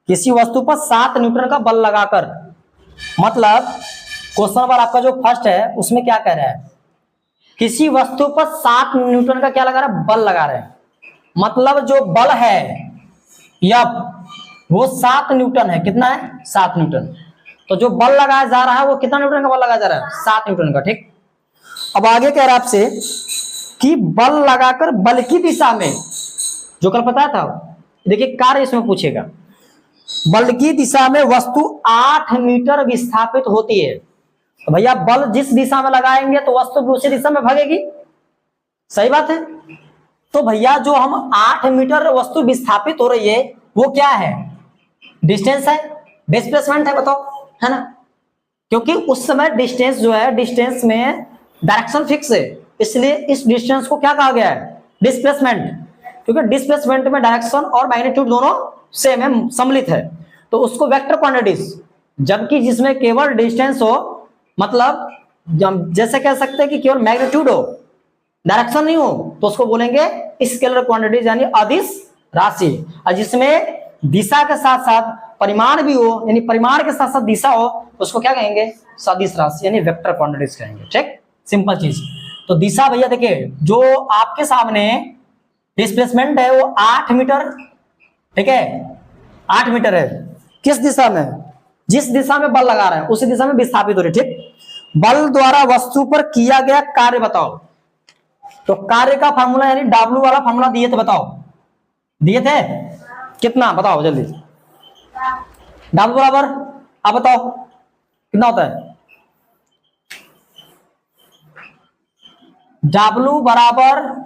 किसी वस्तु पर 7 न्यूटन का बल लगाकर, मतलब क्वेश्चन नंबर आपका जो फर्स्ट है उसमें क्या कह रहा है, किसी वस्तु पर 7 न्यूटन का क्या लगा रहा है, बल लगा रहे हैं। मतलब जो बल है या वो 7 न्यूटन है। कितना है? 7 न्यूटन। तो जो बल लगाया जा रहा है वो कितना न्यूटन का बल लगाया जा रहा है? 7 न्यूटन का। ठीक, अब आगे कह रहा है आपसे कि बल लगाकर बल की दिशा में, जो कल बताया था, देखिए कार्य इसमें पूछेगा, बल की दिशा में वस्तु 8 मीटर विस्थापित होती है। तो भैया बल जिस दिशा में लगाएंगे तो वस्तु भी उसी दिशा में भागेगी। सही बात है। तो भैया जो हम 8 मीटर वस्तु विस्थापित हो रही है वो क्या है? डिस्टेंस है, डिस्प्लेसमेंट है, बताओ, है ना? क्योंकि उस समय डिस्टेंस जो है, डिस्टेंस में डायरेक्शन फिक्स है, इसलिए इस डिस्टेंस को क्या कहा गया है? डिस्प्लेसमेंट। क्योंकि डिस्प्लेसमेंट में डायरेक्शन और मैग्नीट्यूड दोनों सेम है, सम्मिलित है, तो उसको वेक्टर क्वांटिटीज। जबकि जिसमें केवल डिस्टेंस हो, मतलब जैसे कह सकते हैं कि केवल मैग्नीट्यूड हो, डायरेक्शन नहीं हो, तो उसको बोलेंगे स्केलर क्वांटिटीज यानी अदिश राशि। और जिसमें दिशा के साथ साथ परिमाण भी हो, यानी परिमाण के साथ साथ दिशा हो, उसको क्या कहेंगे? सदिश राशि यानी वेक्टर क्वांटिटीज कहेंगे। ठीक, सिंपल चीज। तो दिशा भैया देखिए, जो आपके सामने डिस्प्लेसमेंट है वो 8 मीटर, ठीक है, 8 मीटर है। किस दिशा में? जिस दिशा में बल लगा रहा है उसी दिशा में विस्थापित हो रही है। ठीक, बल द्वारा वस्तु पर किया गया कार्य बताओ। तो कार्य का फार्मूला यानी W वाला फार्मूला दिए थे, बताओ, दिए थे कितना? बताओ जल्दी। W बराबर, आप बताओ कितना होता है? W बराबर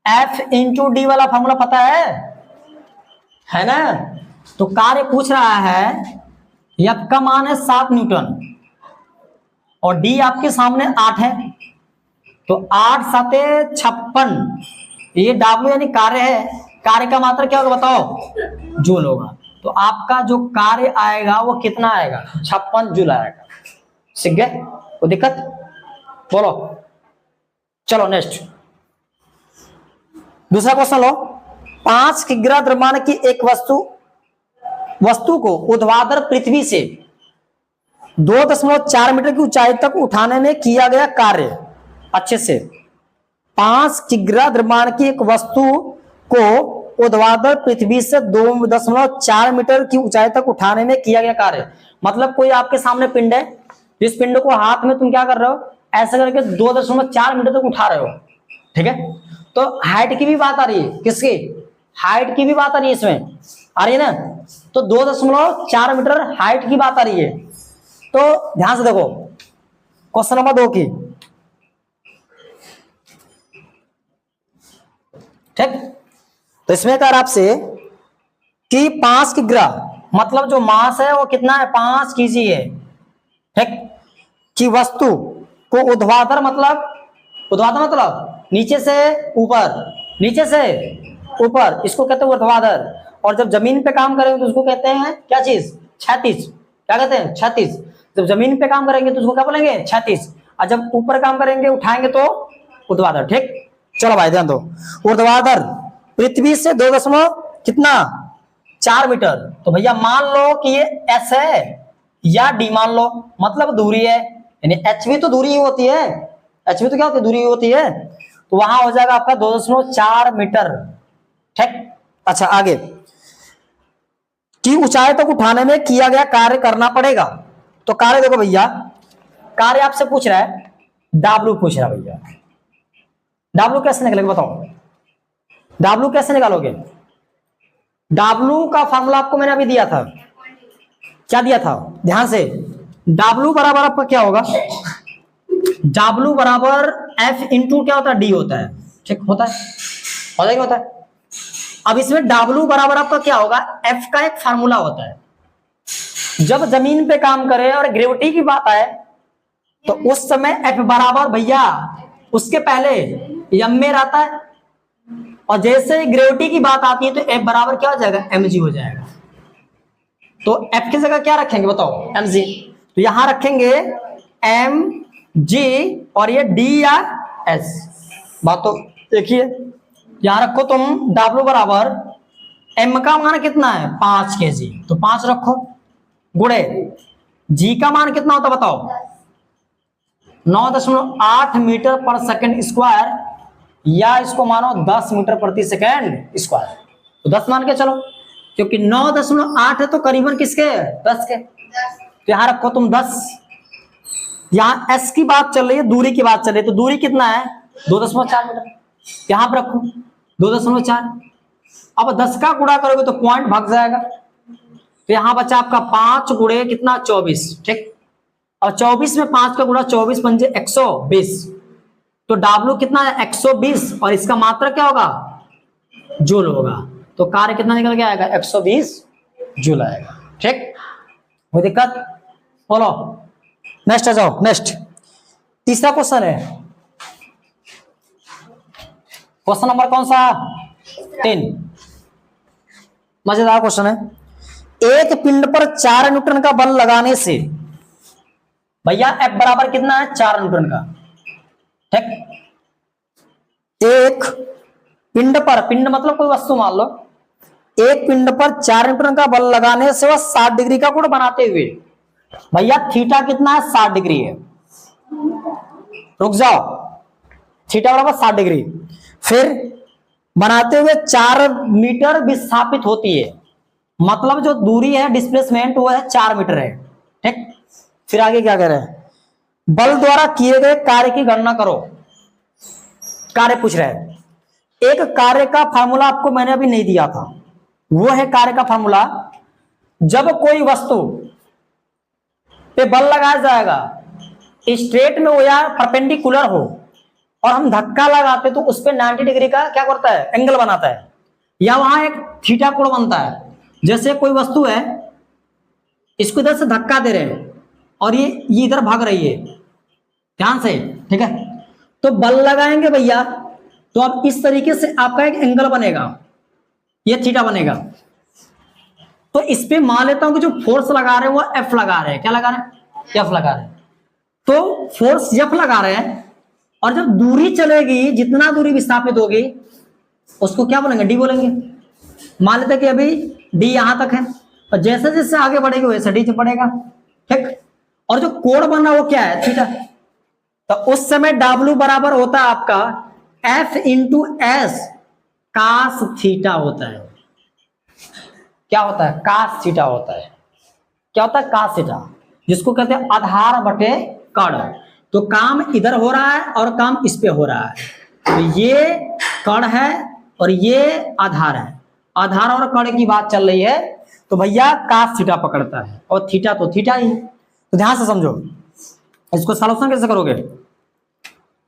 F इंटू डी वाला फार्मूला पता है ना? तो कार्य पूछ रहा है, F का मान है 7 न्यूटन और D आपके सामने 8 है, तो 8 7 56। ये W यानी कार्य है, कार्य का मात्रा क्या होगा बताओ? जूल होगा। तो आपका जो कार्य आएगा वो कितना आएगा? 56 जूल आएगा। सीख गए? कोई दिक्कत? बोलो। चलो नेक्स्ट, दूसरा क्वेश्चन लो। 5 किग्रा द्रव्यमान की एक वस्तु को ऊर्ध्वाधर पृथ्वी से 2.4 मीटर की ऊंचाई तक उठाने में किया गया कार्य। अच्छे से, 5 किग्रा द्रव्यमान की एक वस्तु को ऊर्ध्वाधर पृथ्वी से 2.4 मीटर की ऊंचाई तक उठाने में किया गया कार्य। मतलब कोई आपके सामने पिंड है, इस पिंड को हाथ में तुम क्या कर रहे हो? ऐसे करके 2.4 मीटर तक उठा रहे हो। ठीक है, तो हाइट की भी बात आ रही है। किसकी? हाइट की भी बात आ रही है, इसमें आ रही है ना? तो 2.4 मीटर हाइट की बात आ रही है। तो ध्यान से देखो क्वेश्चन नंबर 2 की। ठीक, तो इसमें कह रहा आपसे कि 5 किग्रा, मतलब जो मास है वो कितना है? 5 kg है। ठीक, कि वस्तु को ऊर्ध्वाधर मतलब नीचे से ऊपर, नीचे से ऊपर, इसको कहते हैं ऊर्ध्वाधर। और जब जमीन पे काम करेंगे तो उसको कहते हैं क्या चीज? क्षैतिज। क्या कहते हैं? क्षैतिज। जब जमीन पे काम करेंगे तो उसको क्या बोलेंगे? क्षैतिज। और जब ऊपर काम करेंगे, उठाएंगे, तो ऊर्ध्वाधर। ठीक, चलो भाई ध्यान दो। ऊर्ध्वाधर पृथ्वी से 2.4 मीटर। तो भैया मान लो कि ये S है या D मान लो, मतलब दूरी है, यानी H भी तो दूरी ही होती है। H भी तो क्या होती है? दूरी होती है। तो वहां हो जाएगा आपका 2.4 मीटर। ठीक, अच्छा आगे, कि ऊंचाई तक उठाने में किया गया कार्य करना पड़ेगा। तो कार्य देखो भैया, कार्य आपसे पूछ रहा है, W पूछ रहा है भैया। W कैसे निकलेगा बताओ? W कैसे निकालोगे? W का फॉर्मूला आपको मैंने अभी दिया था। क्या दिया था? ध्यान से। W बराबर आपका क्या होगा? W बराबर F इंटू क्या होता है? D होता है। ठीक, होता है, हो जाएगा, होता है। अब इसमें W बराबर आपका क्या होगा? F का एक फार्मूला होता है। जब जमीन पे काम करे और ग्रेविटी की बात आए तो उस समय F बराबर भैया उसके पहले m में रहता है, और जैसे ग्रेविटी की बात आती है तो F बराबर क्या हो जाएगा? mg हो जाएगा। तो F की जगह क्या रखेंगे बताओ? mg। तो यहां रखेंगे mg और ये d या s। बात तो देखिए, यहां रखो तुम W बराबर m का मान कितना है 5 kg, तो 5 रखो, गुणे g का मान कितना होता बताओ 9.8 मीटर पर सेकंड स्क्वायर, या इसको मानो 10 मीटर प्रति सेकंड स्क्वायर। तो 10 मान के चलो, क्योंकि 9.8 है तो करीबन किसके 10 के, तो यहां रखो तुम 10। यहां s की बात चल रही है, दूरी की बात चल रही है, तो दूरी कितना है 2.4 मीटर, यहां पर रखो 2.4। अब 10 का गुणा करोगे तो पॉइंट भाग जाएगा, तो यहां बचा आपका 5 गुणे कितना 24, ठीक। और 24 में 5 का गुणा 24 पंजे 120, तो W कितना है 120, और इसका मात्रा क्या होगा जूल होगा, तो कार्य कितना निकल के आएगा 120 जूल आएगा, ठीक। कोई दिक्कत बोलो। नेक्स्ट आ जाओ, नेक्स्ट तीसरा क्वेश्चन है, क्वेश्चन नंबर कौन सा 3। मजेदार क्वेश्चन है। एक पिंड पर 4 न्यूटन का बल लगाने से, भैया F बराबर कितना है 4 न्यूटन का, ठीक। एक पिंड पर, पिंड मतलब कोई वस्तु मान लो, एक पिंड पर 4 न्यूटन का बल लगाने से वह 60 डिग्री का कोण बनाते हुए, भैया थीटा कितना है 60 डिग्री है, रुक जाओ, थीटा बराबर 60 डिग्री, फिर बनाते हुए 4 मीटर विस्थापित होती है, मतलब जो दूरी है डिस्प्लेसमेंट वो है 4 मीटर है, ठीक। फिर आगे क्या कह रहे हैं, बल द्वारा किए गए कार्य की गणना करो, कार्य पूछ रहे हैं। एक कार्य का फार्मूला आपको मैंने अभी नहीं दिया था, वो है कार्य का फार्मूला, जब कोई वस्तु पे बल लगाया जाएगा स्ट्रेट में हो या परपेंडिकुलर हो, और हम धक्का लगाते तो उस पे 90 डिग्री का क्या करता है एंगल बनाता है, या वहां एक थीटा कोण बनता है। जैसे कोई वस्तु है, इसको इधर से धक्का दे रहे हैं और ये इधर भाग रही है, ध्यान से, ठीक है। तो बल लगाएंगे भैया, तो अब इस तरीके से आपका एक एंगल बनेगा, ये थीटा बनेगा। तो इस पे मान लेता हूं कि जो फोर्स लगा रहे हैं वो F लगा रहे हैं, क्या लगा रहे हैं F लगा रहे हैं, तो फोर्स F लगा रहे हैं, और जब दूरी चलेगी, जितना दूरी विस्थापित होगी उसको क्या बोलेंगे D बोलेंगे। मान लेते कि अभी D यहां तक है, और जैसे जैसे आगे बढ़ेगी वैसे D बढ़ेगा, ठीक। और जो कोण बना वो क्या है थीटा, तो उस समय W बराबर होता है आपका F into s cos theta होता है। क्या होता है कास थीटा होता है, क्या होता है कास थीटा, जिसको कहते हैं आधार बटे कण। तो काम इधर हो रहा है और काम इस पे हो रहा है, तो ये कण है और ये आधार है, आधार और कण की बात चल रही है, तो भैया कास थीटा पकड़ता है, और थीटा तो थीटा ही। तो ध्यान से समझो, इसको सॉल्यूशन कैसे करोगे।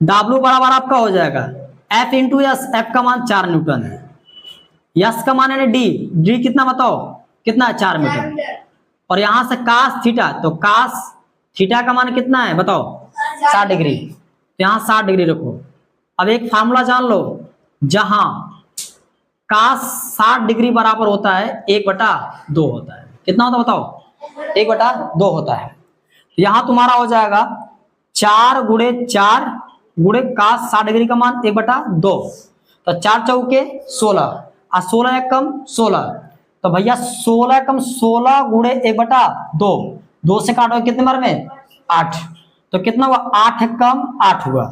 W बराबर आपका हो जाएगा F इंटू एस, F का मान 4 न्यूटन है, यस का मान है D कितना बताओ कितना है 4 मीटर, और यहां से कास थीटा, तो कास थीटा का मान कितना है बताओ 60 डिग्री, तो यहां 60 डिग्री रखो। अब एक फार्मूला जान लो, जहां कास 60 डिग्री बराबर होता है 1/2 होता है, कितना होता है बताओ 1/2 होता है। यहां तुम्हारा हो जाएगा 4 गुणे 4 गुणे कास 60 डिग्री का मान 1/2, तो 4 चौके 16, और 16 एक कम 16, तो भैया 16 कम 16 गुणे 1/2, 2 से काटो कितने बार में 8, तो कितना हुआ 8 कम 8 हुआ।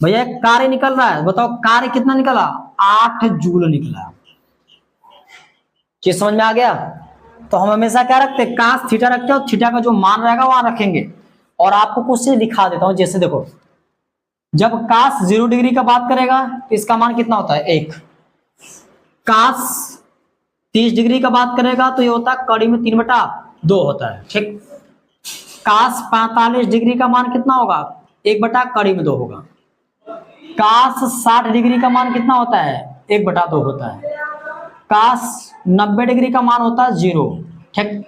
भैया एक कार्य निकल रहा है, बताओ कार्य कितना निकला 8 जूल निकला। चीज समझ में आ गया। तो हम हमेशा क्या रखते हैं कास थीटा रखते हैं, और थीटा का जो मान रहेगा वहां रखेंगे। और आपको कुछ से दिखा देता हूं, जैसे देखो जब कास 0 डिग्री का बात करेगा तो इसका मान कितना होता है 1, कास 30 डिग्री का बात करेगा तो ये होता है कड़ी में 3/2 होता है, ठीक। कास 45 डिग्री का मान कितना होगा 1 कड़ी में 2 होगा। कास 60 डिग्री का मान कितना होता है 1/2 होता है। कास 90 डिग्री का मान होता है 0, ठीक।